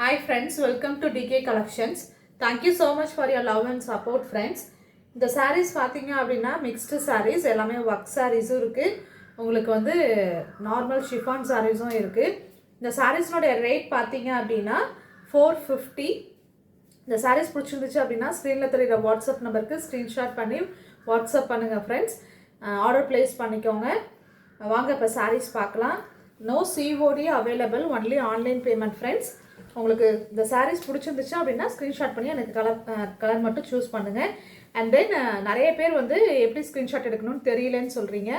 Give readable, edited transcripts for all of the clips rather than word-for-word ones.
Hi friends, welcome to DK Collections. Thank you so much for your love and support friends. இந்த sarees பார்த்தீங்க அப்படின்னா mixed sarees எல்லாமே work sareesம் இருக்கு. உங்களுக்கு வந்து நார்மல் chiffon sareesம் இருக்கு. இந்த sareesனோட ரேட் பார்த்தீங்க அப்படின்னா 450. இந்த sarees பிடிச்சிருந்துச்சு அப்படின்னா ஸ்க்ரீனில் தெரியுற வாட்ஸ்அப் நம்பருக்கு ஸ்க்ரீன்ஷாட் பண்ணி வாட்ஸ்அப் பண்ணுங்கள் ஃப்ரெண்ட்ஸ். ஆர்டர் ப்ளேஸ் பண்ணிக்கோங்க. வாங்க இப்போ sarees பார்க்கலாம். No COD available, only online payment friends. உங்களுக்கு இந்த sarees பிடிச்சிருந்துச்சு அப்படின்னா ஸ்க்ரீன்ஷாட் பண்ணி எனக்கு கலர் மட்டும் சூஸ் பண்ணுங்கள். அண்ட் தென் நிறைய பேர் வந்து எப்படி ஸ்க்ரீன்ஷாட் எடுக்கணும்னு தெரியலன்னு சொல்கிறீங்க.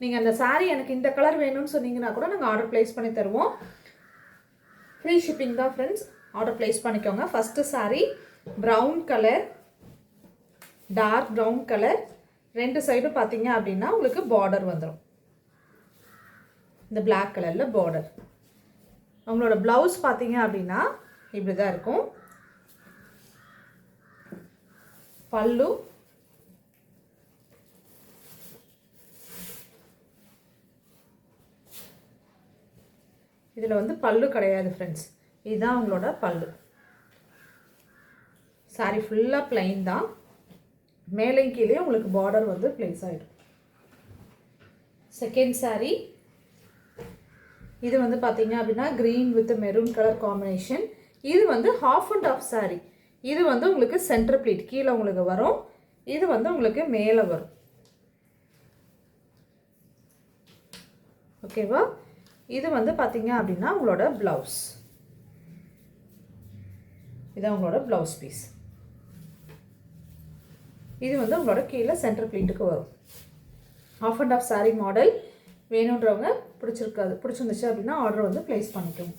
நீங்கள் அந்த saree எனக்கு இந்த கலர் வேணும்னு சொன்னீங்கன்னா கூட நாங்கள் ஆர்டர் ப்ளேஸ் பண்ணி தருவோம். ஃப்ரீ ஷிப்பிங் தான் ஃப்ரெண்ட்ஸ். ஆர்டர் ப்ளேஸ் பண்ணிக்கோங்க. First saree brown colour, dark brown colour, ரெண்டு சைடும் பார்த்தீங்க அப்படின்னா உங்களுக்கு பார்டர் வந்துடும். இந்த பிளாக் கலரில் பார்டர். அவங்களோட ப்ளவுஸ் பார்த்தீங்க அப்படின்னா இப்படி தான் இருக்கும். பல்லு, இதில் வந்து பல்லு கிடையாது ஃப்ரெண்ட்ஸ். இதுதான் அவங்களோட பல்லு. சாரி ஃபுல்லாக பிளைன் தான். மேலே கீழே உங்களுக்கு பார்டர் வந்து பிளேஸ் ஆகிடும். செகண்ட் சாரி இது வந்து பார்த்தீங்க அப்படின்னா green with maroon colour combination. இது வந்து ஹாஃப் அண்ட் ஆஃப் சாரீ. இது வந்து உங்களுக்கு சென்டர் ப்ளீட் கீழே உங்களுக்கு வரும். இது வந்து உங்களுக்கு மேலே வரும். ஓகேவா? இது வந்து பார்த்தீங்க அப்படின்னா உங்களோட ப்ளவுஸ். இது உங்களோட ப்ளவுஸ் பீஸ். இது வந்து உங்களோட கீழே சென்டர் ப்ளீட்டுக்கு வரும். Half and half sari model வேணுன்றவங்க பிடிச்சிருந்துச்சு அப்படின்னா ஆர்டர் வந்து ப்ளேஸ் பண்ணிக்கோங்க.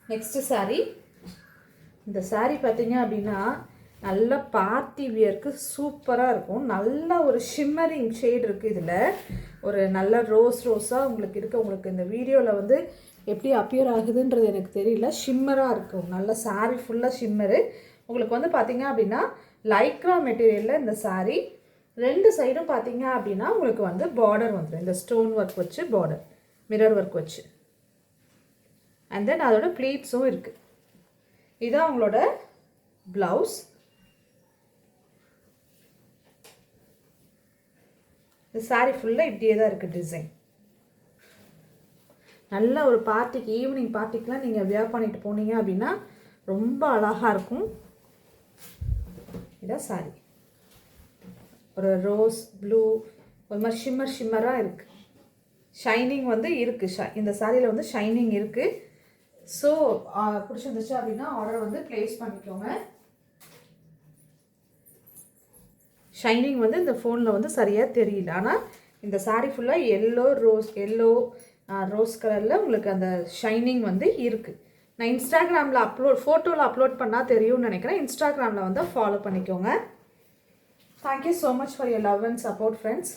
நெக்ஸ்ட்டு சாரீ. இந்த சாரீ பார்த்தீங்க அப்படின்னா நல்ல பார்ட்டி வியருக்கு சூப்பராக இருக்கும். நல்ல ஒரு ஷிம்மரிங் ஷேட் இருக்குது. இதில் ஒரு நல்ல ரோஸாக உங்களுக்கு இருக்குது. உங்களுக்கு இந்த வீடியோவில் வந்து எப்படி அப்பியர் ஆகுதுன்றது எனக்கு தெரியல. ஷிம்மராக இருக்கும். நல்ல சாரீ ஃபுல்லாக ஷிம்மரு. உங்களுக்கு வந்து பார்த்தீங்க அப்படின்னா லைக்ரா மெட்டீரியலில் இந்த சாரீ ரெண்டு சைடும் பார்த்தீங்க அப்படின்னா உங்களுக்கு வந்து பார்டர் வந்துடும். இந்த ஸ்டோன் ஒர்க் வச்சு பார்டர், மிரர் ஒர்க் வச்சு. அண்ட் தென் அதோட ப்ளீட்ஸும் இருக்குது. இதுதான் அவங்களோட ப்ளவுஸ். இந்த சாரீ ஃபுல்லாக இப்படியே தான் இருக்குது டிசைன். நல்ல ஒரு பார்ட்டிக்கு, ஈவினிங் பார்ட்டிக்கெலாம் நீங்கள் வியர் பண்ணிட்டு போனீங்க அப்படின்னா ரொம்ப அழகாக இருக்கும். இதான் சாரீ. ஒரு ரோஸ் ப்ளூ ஒரு மாதிரி ஷிம்மராக இருக்குது. ஷைனிங் வந்து இருக்குது. இந்த சாரியில் வந்து ஷைனிங் இருக்குது. ஸோ பிடிச்சிருந்துச்சு அப்படின்னா ஆர்டர் வந்து ப்ளேஸ் பண்ணிக்கோங்க. ஷைனிங் வந்து இந்த ஃபோனில் வந்து சரியாக தெரியல. ஆனால் இந்த சாரீ ஃபுல்லாக எல்லோ ரோஸ் கலரில் உங்களுக்கு அந்த ஷைனிங் வந்து இருக்குது. நான் இன்ஸ்டாகிராமில் ஃபோட்டோவில் அப்லோட் பண்ணால் தெரியும்னு நினைக்கிறேன். இன்ஸ்டாகிராமில் வந்து ஃபாலோ பண்ணிக்கோங்க. Thank you so much for your love and support, friends.